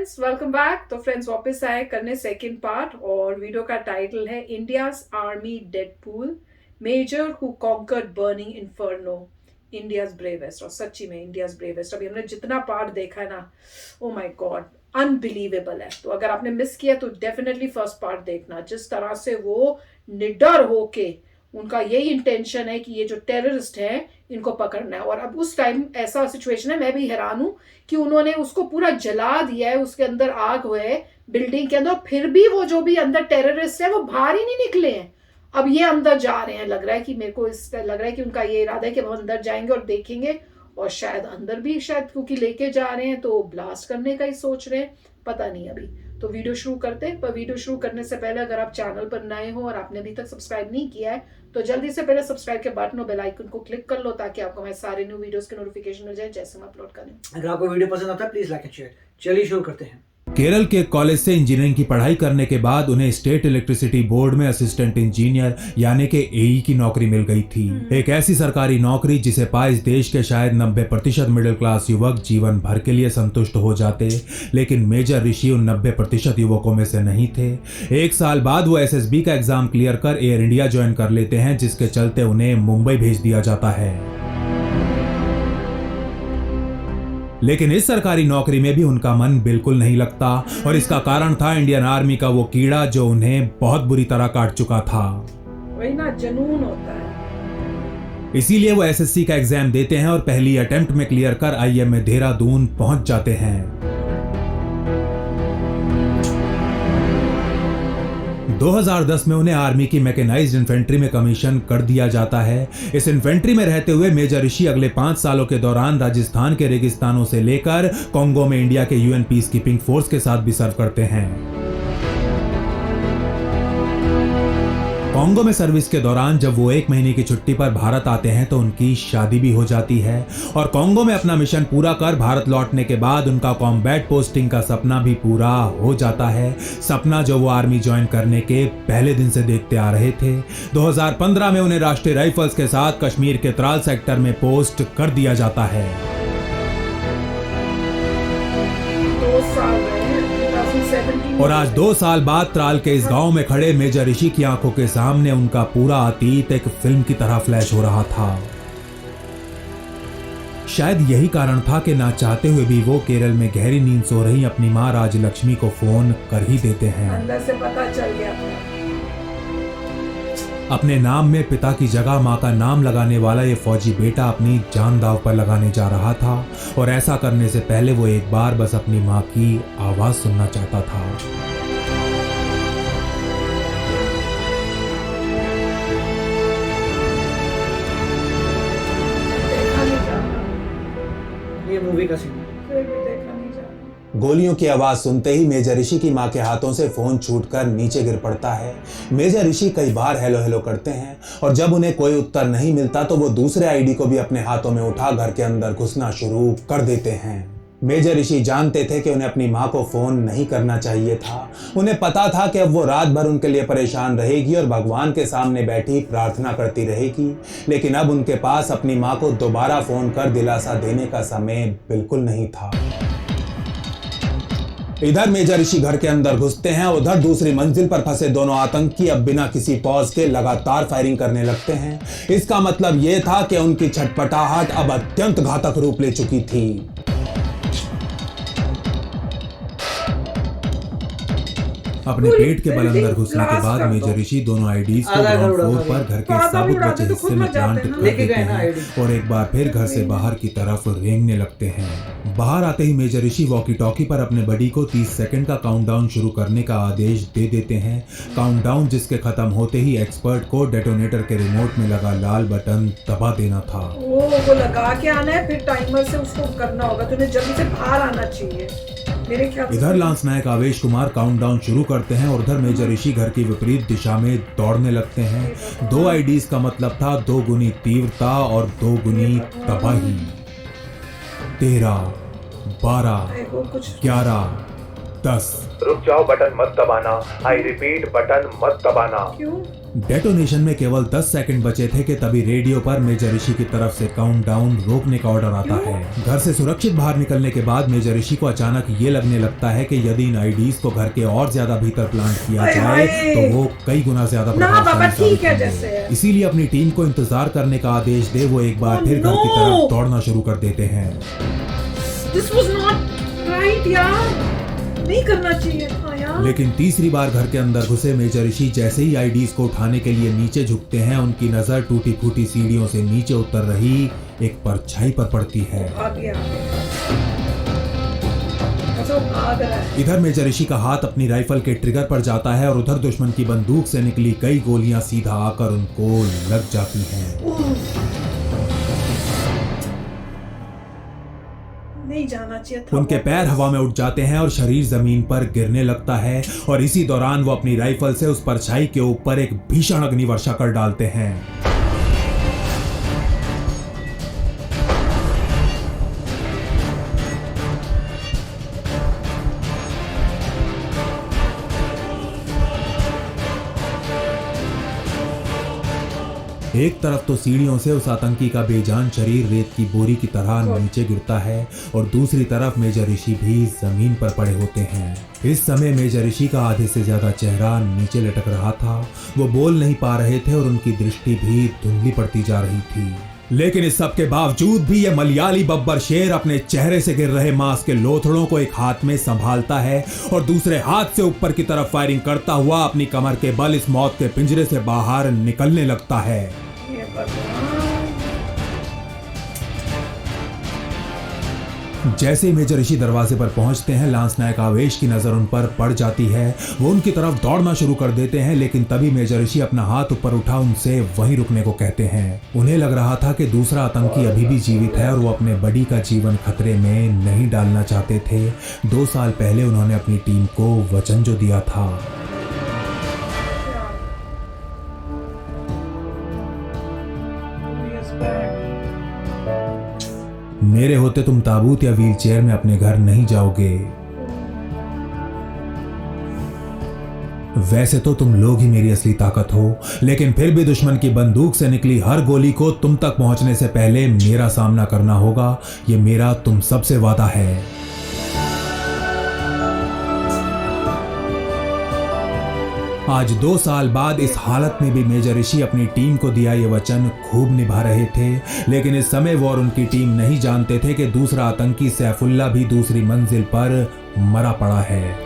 Friends, welcome back. तो friends वापस आए करने सेकंड पार्ट और वीडियो का टाइटल है India's army Deadpool, major who conquered burning inferno, India's bravest. और सच्ची में इंडियाज ब्रेवेस्ट अभी हमने जितना पार्ट देखा है ना, ओ माय गॉड, अनबिलीवेबल है। तो अगर आपने मिस किया तो डेफिनेटली फर्स्ट पार्ट देखना। जिस तरह से वो निडर होके, उनका यही इंटेंशन है कि ये जो टेररिस्ट हैं इनको पकड़ना है। और अब उस टाइम ऐसा सिचुएशन है, मैं भी हैरान हूं कि उन्होंने उसको पूरा जला दिया है, उसके अंदर आग हुए बिल्डिंग के अंदर, फिर भी वो जो भी अंदर टेररिस्ट है वो बाहर ही नहीं निकले हैं। अब ये अंदर जा रहे हैं। लग रहा है कि मेरे को इस लग रहा है कि उनका ये इरादा है कि वो अंदर जाएंगे और देखेंगे, और शायद अंदर भी शायद क्योंकि लेके जा रहे हैं तो ब्लास्ट करने का ही सोच रहे हैं, पता नहीं अभी। तो वीडियो शुरू करते हैं, पर वीडियो शुरू करने से पहले अगर आप चैनल पर नए हो और आपने अभी तक सब्सक्राइब नहीं किया है तो जल्दी से पहले सब्सक्राइब के बटन और बेल आइकन को क्लिक कर लो ताकि आपको हमारे सारे न्यू वीडियोस के नोटिफिकेशन मिल जाए जैसे हम अपलोड करें। अगर आपको वीडियो पसंद आता है प्लीज लाइक एंड शेयर। चलिए शुरू करते हैं। केरल के कॉलेज से इंजीनियरिंग की पढ़ाई करने के बाद उन्हें स्टेट इलेक्ट्रिसिटी बोर्ड में असिस्टेंट इंजीनियर यानी कि एई की नौकरी मिल गई थी। एक ऐसी सरकारी नौकरी जिसे पाए इस देश के शायद 90% मिडिल क्लास युवक जीवन भर के लिए संतुष्ट हो जाते, लेकिन मेजर ऋषि उन 90% युवकों में से नहीं थे। एक साल बाद वो एसएसबी का एग्जाम क्लियर कर एयर इंडिया ज्वाइन कर लेते हैं, जिसके चलते उन्हें मुंबई भेज दिया जाता है। लेकिन इस सरकारी नौकरी में भी उनका मन बिल्कुल नहीं लगता, और इसका कारण था इंडियन आर्मी का वो कीड़ा जो उन्हें बहुत बुरी तरह काट चुका था। वही ना, जुनून होता है। इसीलिए वो एसएससी का एग्जाम देते हैं और पहली अटेम्प्ट में क्लियर कर आईएमए देहरादून पहुंच जाते हैं। 2010 में उन्हें आर्मी की मैकेनाइज्ड इन्फेंट्री में कमीशन कर दिया जाता है। इस इन्फेंट्री में रहते हुए मेजर ऋषि अगले 5 सालों के दौरान राजस्थान के रेगिस्तानों से लेकर कांगो में इंडिया के यूएन पीस कीपिंग फोर्स के साथ भी सर्व करते हैं। कांगो में सर्विस के दौरान जब वो 1 महीने की छुट्टी पर भारत आते हैं तो उनकी शादी भी हो जाती है, और कांगो में अपना मिशन पूरा कर भारत लौटने के बाद उनका कॉम्बैट पोस्टिंग का सपना भी पूरा हो जाता है। सपना जो वो आर्मी ज्वाइन करने के पहले दिन से देखते आ रहे थे। 2015 में उन्हें राष्ट्रीय राइफल्स के साथ कश्मीर के त्राल सेक्टर में पोस्ट कर दिया जाता है। 2 साल में 2017 और आज 2 साल बाद त्राल के इस गांव में खड़े मेजर ऋषि की आंखों के सामने उनका पूरा अतीत एक फिल्म की तरह फ्लैश हो रहा था। शायद यही कारण था कि ना चाहते हुए भी वो केरल में गहरी नींद सो रही अपनी मां राजलक्ष्मी को फोन कर ही देते हैं। अंदर से पता चल गया था। अपने नाम में पिता की जगह मां का नाम लगाने वाला ये फौजी बेटा अपनी जान दांव पर लगाने जा रहा था, और ऐसा करने से पहले वो एक बार बस अपनी मां की आवाज सुनना चाहता था। देखा नहीं जाना, ये मूवी का सीन है। फिर भी देखा नहीं जाना। गोलियों की आवाज सुनते ही मेजर ऋषि की मां के हाथों से फोन छूटकर नीचे गिर पड़ता है। मेजर ऋषि कई बार हेलो हेलो करते हैं, और जब उन्हें कोई उत्तर नहीं मिलता तो वो दूसरे आईडी को भी अपने हाथों में उठा घर के अंदर घुसना शुरू कर देते हैं। मेजर ऋषि जानते थे कि उन्हें अपनी मां को फोन नहीं करना चाहिए था। उन्हें पता था कि अब वो रात भर उनके लिए परेशान रहेगी और भगवान के सामने बैठी प्रार्थना करती रहेगी, लेकिन अब उनके पास अपनी मां को दोबारा फोन कर दिलासा देने का समय बिल्कुल नहीं था। इधर मेजर ऋषि घर के अंदर घुसते हैं, उधर दूसरी मंजिल पर फंसे दोनों आतंकी अब बिना किसी पॉज के लगातार फायरिंग करने लगते हैं। इसका मतलब यह था कि उनकी छटपटाहट अब अत्यंत घातक रूप ले चुकी थी। अपने पेट के बल अंदर घुसने के बाद मेजर ऋषि दोनों आईडीज को ग्राउंड फ्लोर पर घर के साबुत बचे हिस्से में प्लांट कर देते हैं, और एक बार फिर घर से बाहर की तरफ रेंगने लगते हैं। बाहर आते ही मेजर ऋषि वॉकी टॉकी पर अपने बडी को 30 सेकंड का काउंटडाउन शुरू करने का आदेश दे देते हैं। काउंटडाउन जिसके खत्म होते ही एक्सपर्ट को डेटोनेटर के रिमोट में लगा लाल बटन दबा देना था। वो लगा के आना है, फिर टाइमर से उसको करना होगा, तो उन्हें जल्दी से बाहर आना चाहिए मेरे ख्याल से। इधर लांस नायक आवेश कुमार काउंटडाउन शुरू करते हैं, और उधर मेजर ऋषि घर की विपरीत दिशा में दौड़ने लगते हैं। 2 आईडीज का मतलब था 2 गुनी तीव्रता और 2 गुनी तबाही। 13, 12, 11, 10। रुक जाओ, बटन मत दबाना। आई रिपीट, बटन मत दबाना। क्यों? डेटोनेशन में केवल 10 सेकंड बचे थे कि तभी रेडियो पर मेजर ऋषि की तरफ से काउंटडाउन रोकने का ऑर्डर आता है। घर से सुरक्षित बाहर निकलने के बाद मेजर ऋषि को अचानक ये लगने लगता है कि यदि इन आईडीज को घर के और ज्यादा भीतर प्लांट किया जाए तो वो कई गुना ज्यादा प्रभावशाली साबित होंगे। इसीलिए अपनी टीम को इंतजार करने का आदेश दे वो एक बार फिर घर की तरफ दौड़ना शुरू कर देते हैं। This was not right, यार। नहीं करना चाहिए था यार। लेकिन तीसरी बार घर के अंदर घुसे मेजर ऋषि जैसे ही आईडीज को उठाने के लिए नीचे झुकते हैं, उनकी नजर टूटी फूटी सीढ़ियों से नीचे उतर रही एक परछाई पर पड़ती है। इधर मेजर ऋषि का हाथ अपनी राइफल के ट्रिगर पर जाता है और उधर दुश्मन की बंदूक से निकली कई गोलियां सीधा आकर उनको लग जाती हैं। नहीं जाना चाहिए था। उनके पैर हवा में उठ जाते हैं और शरीर जमीन पर गिरने लगता है और इसी दौरान वो अपनी राइफल से उस परछाई के ऊपर एक भीषण अग्नि वर्षा कर डालते हैं। एक तरफ तो सीढ़ियों से उस आतंकी का बेजान शरीर रेत की बोरी की तरह नीचे गिरता है और दूसरी तरफ मेजर ऋषि भी जमीन पर पड़े होते हैं। इस समय मेजर ऋषि का आधे से ज्यादा चेहरा नीचे लटक रहा था। वो बोल नहीं पा रहे थे और उनकी दृष्टि भी धुंधली पड़ती जा रही थी। लेकिन इस सब के बावजूद भी ये मलयाली बब्बर शेर अपने चेहरे से गिर रहे मांस के लोथड़ों को एक हाथ में संभालता है और दूसरे हाथ से ऊपर की तरफ फायरिंग करता हुआ अपनी कमर के बल इस मौत के पिंजरे से बाहर निकलने लगता है। जैसे ही मेजर ऋषि दरवाजे पर पहुंचते हैं, लांस नायक आवेश की नजर उन पर पड़ जाती है। वो उनकी तरफ दौड़ना शुरू कर देते हैं, लेकिन तभी मेजर ऋषि अपना हाथ ऊपर उठा उनसे वहीं रुकने को कहते हैं। उन्हें लग रहा था कि दूसरा आतंकी अभी भी जीवित है और वो अपने बड़ी का जीवन खतरे में नहीं डालना चाहते थे। 2 साल पहले उन्होंने अपनी टीम को वचन जो दिया था। मेरे होते तुम ताबूत या व्हील चेयर में अपने घर नहीं जाओगे। वैसे तो तुम लोग ही मेरी असली ताकत हो, लेकिन फिर भी दुश्मन की बंदूक से निकली हर गोली को तुम तक पहुंचने से पहले मेरा सामना करना होगा। ये मेरा तुम सबसे वादा है। आज 2 साल बाद इस हालत में भी मेजर ऋषि अपनी टीम को दिया ये वचन खूब निभा रहे थे, लेकिन इस समय वो और उनकी टीम नहीं जानते थे कि दूसरा आतंकी सैफुल्ला भी दूसरी मंजिल पर मरा पड़ा है।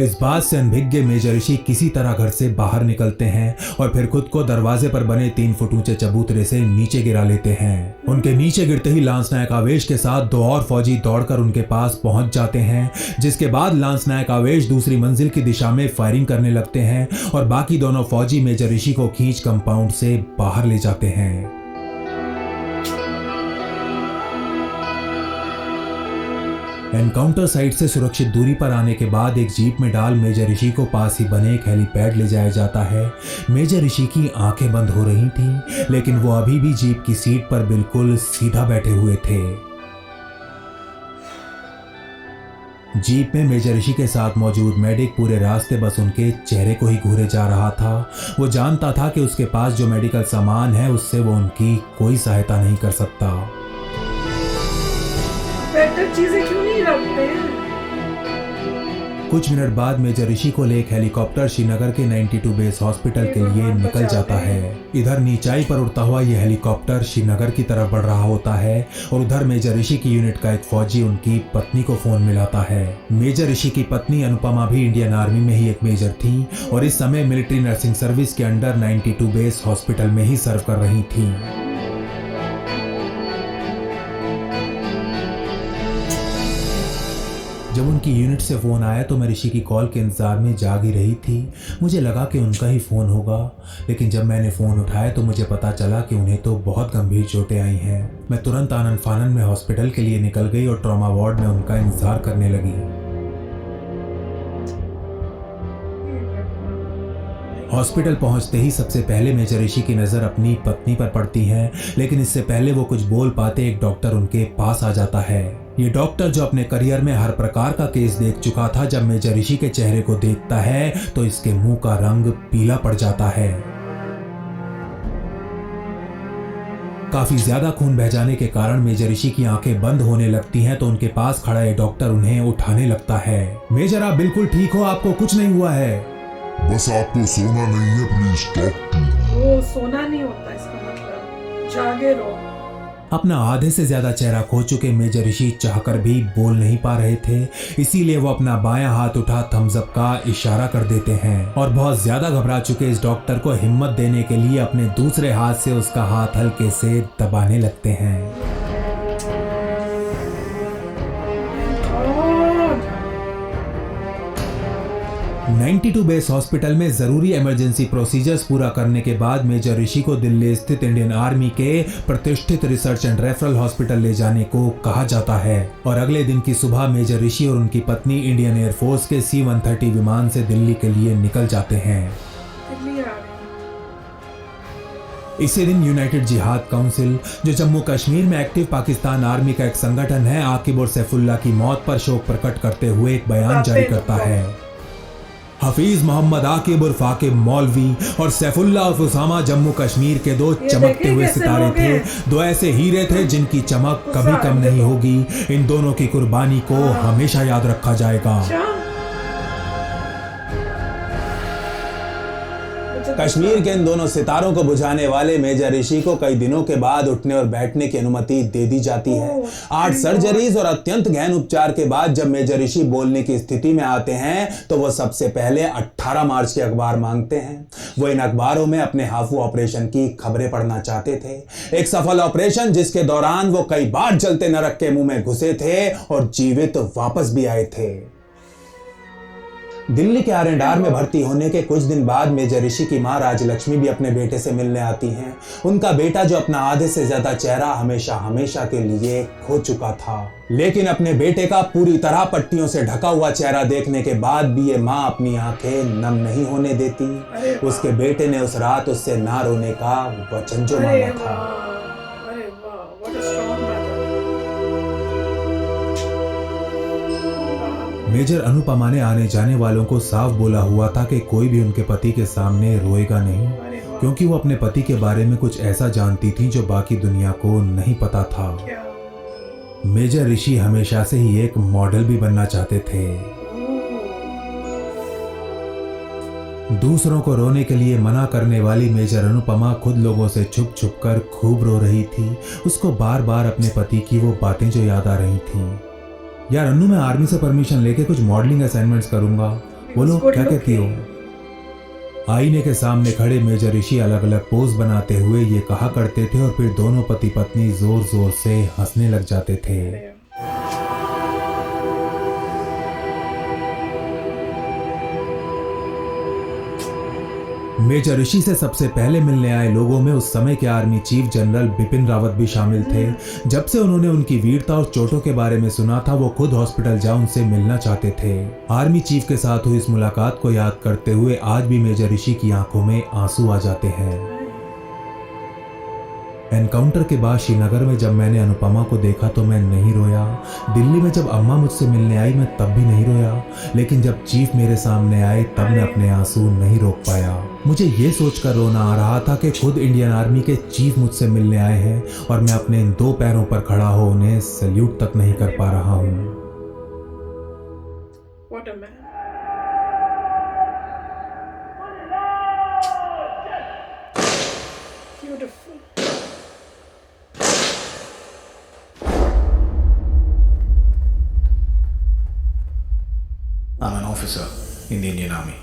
इस बात से अनभिज्ञ मेजर ऋषि किसी तरह घर से बाहर निकलते हैं और फिर खुद को दरवाजे पर बने 3 फुट ऊंचे चबूतरे से नीचे गिरा लेते हैं। उनके नीचे गिरते ही लांस नायक आवेश के साथ 2 और फौजी दौड़कर उनके पास पहुंच जाते हैं, जिसके बाद लांस नायक आवेश दूसरी मंजिल की दिशा में फायरिंग करने लगते हैं और बाकी दोनों फौजी मेजर ऋषि को खींच कंपाउंड से बाहर ले जाते हैं। एनकाउंटर साइट से सुरक्षित दूरी पर आने के बाद एक जीप में डाल मेजर ऋषि को पास ही बने एक हेलीपैड ले जाया जाता है। मेजर ऋषि की आंखें बंद हो रही थीं, लेकिन वो अभी भी जीप की सीट पर बिल्कुल सीधा बैठे हुए थे। जीप में मेजर ऋषि के साथ मौजूद मेडिक पूरे रास्ते बस उनके चेहरे को ही घूरे जा रहा था। वो जानता था कि उसके पास जो मेडिकल सामान है उससे वो उनकी कोई सहायता नहीं कर सकता। बेटर चीजें क्यों नहीं रखते हैं? कुछ मिनट बाद मेजर ऋषि को ले एक हेलीकॉप्टर श्रीनगर के 92 बेस हॉस्पिटल के लिए निकल जाता है। इधर नीचाई पर उड़ता हुआ यह हेलीकॉप्टर श्रीनगर की तरफ बढ़ रहा होता है और उधर मेजर ऋषि की यूनिट का एक फौजी उनकी पत्नी को फोन मिलाता है। मेजर ऋषि की पत्नी अनुपमा भी इंडियन आर्मी में ही एक मेजर थी और इस समय मिलिट्री नर्सिंग सर्विस के अंडर 92 बेस हॉस्पिटल में ही सर्व कर रही थी। जब उनकी यूनिट से फोन आया तो मैं ऋषि की कॉल के इंतजार में जाग ही रही थी। मुझे लगा कि उनका ही फोन होगा, लेकिन जब मैंने फोन उठाया तो मुझे पता चला कि उन्हें तो बहुत गंभीर चोटें आई हैं। मैं तुरंत आनन फानन में हॉस्पिटल के लिए निकल गई और ट्रॉमा वार्ड में उनका इंतजार करने लगी। हॉस्पिटल पहुंचते ही सबसे पहले मेजर ऋषि की नजर अपनी पत्नी पर पड़ती है, लेकिन इससे पहले वो कुछ बोल पाते एक डॉक्टर उनके पास आ जाता है। ये डॉक्टर जो अपने करियर में हर प्रकार का केस देख चुका था, जब मेजर ऋषि के चेहरे को देखता है तो इसके मुंह का रंग पीला पड़ जाता है। काफी ज्यादा खून बह जाने के कारण मेजर ऋषि की आंखें बंद होने लगती हैं, तो उनके पास खड़ा ये डॉक्टर उन्हें उठाने लगता है। मेजर, आप बिल्कुल ठीक हो, आपको कुछ नहीं हुआ है। बस आपको सोना नहीं है, प्लीज टॉक टू। वो सोना नहीं होता, इसका मतलब जागे रहो। अपना आधे से ज्यादा चेहरा खो चुके मेजर ऋषि चाहकर भी बोल नहीं पा रहे थे, इसीलिए वो अपना बायां हाथ उठा थम्स अप का इशारा कर देते हैं और बहुत ज्यादा घबरा चुके इस डॉक्टर को हिम्मत देने के लिए अपने दूसरे हाथ से उसका हाथ हल्के से दबाने लगते हैं। 92 बेस हॉस्पिटल में जरूरी इमरजेंसी प्रोसीजर्स पूरा करने के बाद मेजर ऋषि को दिल्ली स्थित इंडियन आर्मी के प्रतिष्ठित रिसर्च एंड रेफरल हॉस्पिटल ले जाने को कहा जाता है और अगले दिन की सुबह मेजर ऋषि और उनकी पत्नी इंडियन एयरफोर्स के C-130 विमान से दिल्ली के लिए निकल जाते हैं। इसी दिन यूनाइटेड जिहाद काउंसिल, जो जम्मू कश्मीर में एक्टिव पाकिस्तान आर्मी का एक संगठन है, आकिब और सैफुल्लाह की मौत पर शोक प्रकट करते हुए एक बयान जारी करता है। हफीज मोहम्मद आकिब उर्फ आकिब मौलवी और सैफुल्लाह उर्फ उसामा जम्मू कश्मीर के दो चमकते हुए सितारे थे, दो ऐसे हीरे थे जिनकी चमक कभी कम नहीं होगी। इन दोनों की कुर्बानी को हमेशा याद रखा जाएगा। कश्मीर के इन दोनों सितारों को बुझाने वाले मेजर ऋषि को कई दिनों के बाद उठने और बैठने की अनुमति दे दी जाती है। 8 सर्जरीज और अत्यंत गहन उपचार के बाद जब मेजर ऋषि बोलने की स्थिति में आते हैं तो वो सबसे पहले 18 मार्च के अखबार मांगते हैं। वो इन अखबारों में अपने हाफू ऑपरेशन की खबरें पढ़ना चाहते थे, एक सफल ऑपरेशन जिसके दौरान वो कई बार जलते नरक के मुंह में घुसे थे और जीवित वापस भी आए थे। दिल्ली के R&R में भर्ती होने के कुछ दिन बाद मेजर ऋषि की मां राजलक्ष्मी भी अपने बेटे से मिलने आती हैं। उनका बेटा जो अपना आधे से ज्यादा चेहरा हमेशा हमेशा के लिए खो चुका था, लेकिन अपने बेटे का पूरी तरह पट्टियों से ढका हुआ चेहरा देखने के बाद भी ये मां अपनी आंखें नम नहीं होने देती। उसके बेटे ने उस रात उससे ना रोने का वचन जो मांगा था। मेजर अनुपमा ने आने जाने वालों को साफ बोला हुआ था कि कोई भी उनके पति के सामने रोएगा नहीं, क्योंकि वो अपने पति के बारे में कुछ ऐसा जानती थी जो बाकी दुनिया को नहीं पता था। मेजर ऋषि हमेशा से ही एक मॉडल भी बनना चाहते थे। दूसरों को रोने के लिए मना करने वाली मेजर अनुपमा खुद लोगों से छुप छुप कर खूब रो रही थी। उसको बार बार अपने पति की वो बातें जो याद आ रही थी। यार अन्नू, मैं आर्मी से परमिशन लेके कुछ मॉडलिंग असाइनमेंट्स करूंगा, बोलो क्या कहती हो? आईने के सामने खड़े मेजर ऋषि अलग अलग पोज बनाते हुए ये कहा करते थे और फिर दोनों पति पत्नी जोर जोर से हंसने लग जाते थे। मेजर ऋषि से सबसे पहले मिलने आए लोगों में उस समय के army chief general Bipin Rawat भी शामिल थे। जब से उन्होंने उनकी वीरता और चोटों के बारे में सुना था, वो खुद हॉस्पिटल जा उनसे मिलना चाहते थे। आर्मी चीफ के साथ हुई इस मुलाकात को याद करते हुए आज भी मेजर ऋषि की आंखों में आंसू आ जाते हैं। एनकाउंटर के बाद श्रीनगर में जब मैंने अनुपमा को देखा तो मैं नहीं रोया। दिल्ली में जब अम्मा मुझसे मिलने आई मैं तब भी नहीं रोया, लेकिन जब चीफ मेरे सामने आए तब मैं अपने आंसू नहीं रोक पाया। मुझे ये सोचकर रोना आ रहा था कि खुद इंडियन आर्मी के चीफ मुझसे मिलने आए हैं और मैं अपने इन 2 पैरों पर खड़ा हो उन्हें सैल्यूट तक नहीं कर पा रहा हूँ। I'm an officer in the Indian Army.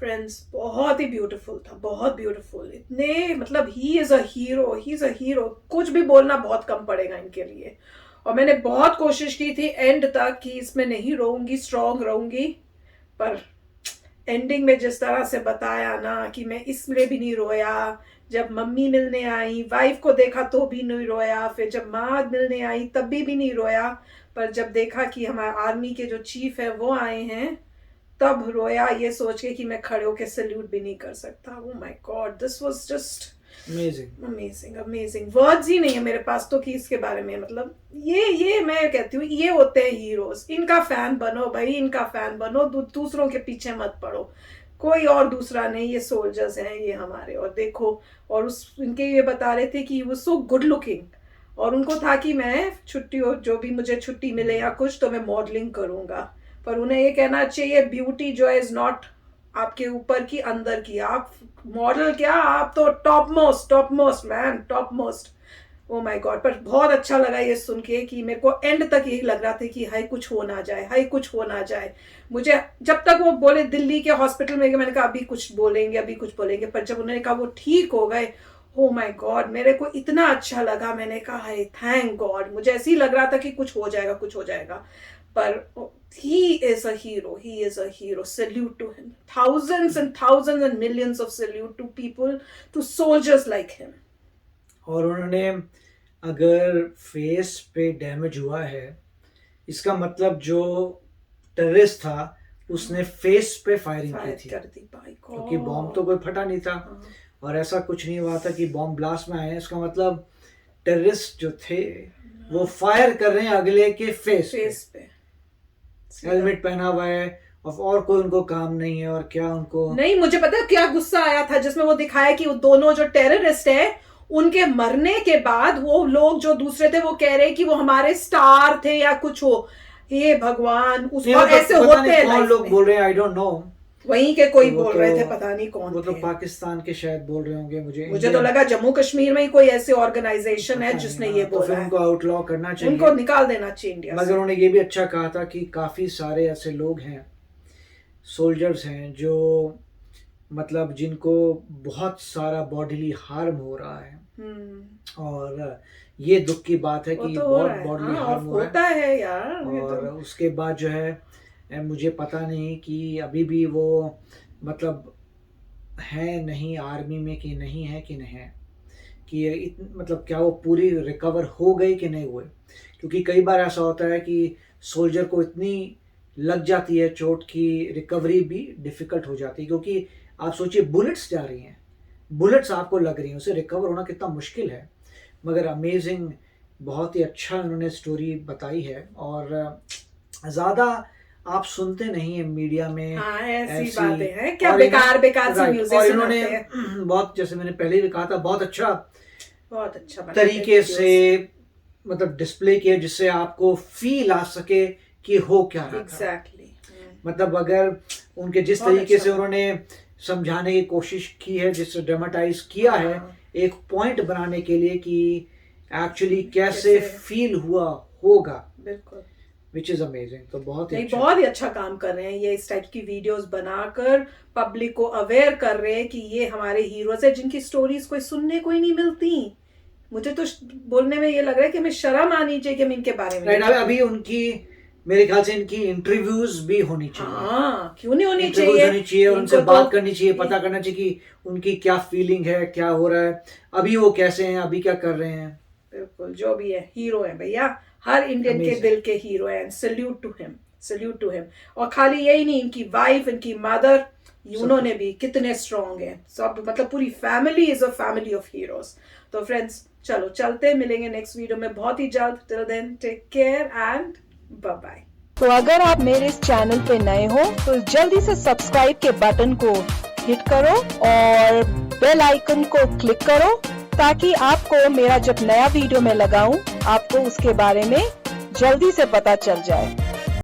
Friends बहुत ही ब्यूटीफुल था, बहुत ब्यूटीफुल। इतने मतलब ही इज अ हीरो, कुछ भी बोलना बहुत कम पड़ेगा इनके लिए। और मैंने बहुत कोशिश की थी एंड तक कि इसमें नहीं रहूंगी, स्ट्रॉन्ग रहूंगी, पर एंडिंग में जिस तरह से बताया ना कि मैं इसलिए भी नहीं रोया, जब मम्मी मिलने आई, वाइफ को देखा तो भी नहीं रोया, फिर जब माँ मिलने आई तब भी नहीं रोया, पर जब देखा कि हमारे आर्मी के जो चीफ है वो आए हैं तब रोया, ये सोच के कि मैं खड़े होकर सल्यूट भी नहीं कर सकता। Oh my God, this was just amazing. Words ही नहीं है मेरे पास तो कि इसके बारे में, मतलब ये मैं कहती हूँ ये होते हैं हीरोज। इनका फैन बनो भाई, इनका फैन बनो, दूसरों के पीछे मत पड़ो, कोई और दूसरा नहीं, ये सोल्जर्स हैं ये हमारे। और देखो, और उस इनके ये बता रहे थे कि वो सो गुड लुकिंग, और उनको था कि मैं छुट्टी हो, जो भी मुझे छुट्टी मिले या कुछ तो मैं मॉडलिंग करूंगा, पर उन्हें ये कहना चाहिए ब्यूटी जो इज नॉट आपके ऊपर की अंदर की, आप मॉडल क्या, आप तो top most man, top most. Oh my God, पर बहुत अच्छा लगा ये सुन के कि मेरे को एंड तक यही लग रहा था कि हाय कुछ हो ना जाए, मुझे जब तक वो बोले दिल्ली के हॉस्पिटल में, मैंने कहा अभी कुछ बोलेंगे, पर जब उन्होंने कहा वो ठीक हो गए, ओ माय गॉड, मेरे को इतना अच्छा लगा। मैंने कहा हाय थैंक गॉड, मुझे ऐसे ही लग रहा था कि कुछ हो जाएगा, पर he is a hero, salute to him, thousands and millions of salute to people, to soldiers like him। और उन्होंने अगर फेस पे डैमेज हुआ है, इसका मतलब जो टेररिस्ट था उसने फेस पे फायरिंग की थी, क्योंकि बॉम्ब तो कोई फटा नहीं था। और ऐसा कुछ नहीं हुआ था कि बॉम्ब ब्लास्ट में आए, इसका मतलब टेररिस्ट जो थे वो फायर कर रहे हैं अगले के फेस पे। हेलमेट पहना हुआ है और कोई उनको काम नहीं है, और क्या उनको नहीं, मुझे पता है क्या गुस्सा आया था, जिसमें वो दिखाया कि वो दोनों जो टेररिस्ट है उनके मरने के बाद वो लोग जो दूसरे थे वो कह रहे कि वो हमारे स्टार थे या कुछ हो। हे भगवान, उसको ऐसे होते हैं, कौन लोग बोल रहे हैं, आई डोंट नो, वहीं के कोई बोल रहे थे, पता नहीं कौन वो तो थे। पाकिस्तान के शायद बोल रहे होंगे, मुझे तो लगा जम्मू कश्मीर में ही कोई ऐसी ऑर्गेनाइजेशन है जिसने ये बोला है। उनको आउटलॉ करना चाहिए, उनको निकाल देना चाहिए इंडिया से। मगर उन्होंने ये भी अच्छा कहा था कि काफी सारे ऐसे लोग हैं, सोल्जर्स हैं, जो मतलब जिनको बहुत सारा बॉडीली हार्म हो रहा है, और ये दुख की बात है कि बहुत बॉडीली हार्म होता है यार। और उसके बाद जो है मुझे पता नहीं कि अभी भी वो मतलब है नहीं आर्मी में कि नहीं है कि मतलब क्या वो पूरी रिकवर हो गई कि नहीं हुए, क्योंकि कई बार ऐसा होता है कि सोल्जर को इतनी लग जाती है चोट की रिकवरी भी डिफ़िकल्ट हो जाती है, क्योंकि आप सोचिए बुलेट्स जा रही हैं, बुलेट्स आपको लग रही हैं, उसे रिकवर होना कितना मुश्किल है। मगर अमेजिंग, बहुत ही अच्छा उन्होंने स्टोरी बताई है, और ज़्यादा आप सुनते नहीं है मीडिया में ऐसी बातें हैं क्या, बेकार सी न्यूज़ और इन्होंने बहुत, जैसे मैंने पहले भी कहा था, बहुत अच्छा तरीके से मतलब डिस्प्ले किया, जिससे आपको फील आ सके कि हो क्या रहा था। मतलब अगर उनके जिस तरीके से उन्होंने समझाने की कोशिश की है, जिस ड्रामेटाइज किया है एक पॉइंट बनाने के लिए कि एक्चुअली कैसे फील हुआ होगा, बिल्कुल, विच इज अमेजिंग। तो बहुत ही अच्छा काम कर रहे हैं ये, इस टाइप की वीडियोस बनाकर पब्लिक को अवेयर कर रहे हैं कि ये हमारे हीरोज है, जिनकी स्टोरीज कोई सुनने को ही नहीं मिलती। मुझे तो बोलने में ये लग रहा है कि हमें शर्म आनी चाहिए कि हम इनके बारे में अभी उनकी, मेरे ख्याल से इनकी इंटरव्यूज भी होनी चाहिए। क्यों नहीं होनी चाहिए, उनसे बात करनी चाहिए, पता करना चाहिए कि उनकी क्या फीलिंग है, क्या हो रहा है, अभी वो कैसे हैं, अभी क्या कर रहे हैं। बिल्कुल, जो भी है हीरो है भैया, हर इंडियन के दिल के हीरो है। Salute to him. और खाली यही नहीं, इनकी वाइफ, इनकी मदर, उन्होंने भी कितने स्ट्रॉन्ग हैं सब, मतलब पूरी family is a family of heroes. तो फ्रेंड्स चलो चलते, मिलेंगे नेक्स्ट वीडियो में बहुत ही जल्द। Till then take care and bye bye. तो अगर आप मेरे इस चैनल पे नए हो तो जल्दी से सब्सक्राइब के बटन को हिट करो और बेल आइकन को क्लिक करो, ताकि आपको मेरा जब नया वीडियो मैं लगाऊं आपको उसके बारे में जल्दी से पता चल जाए।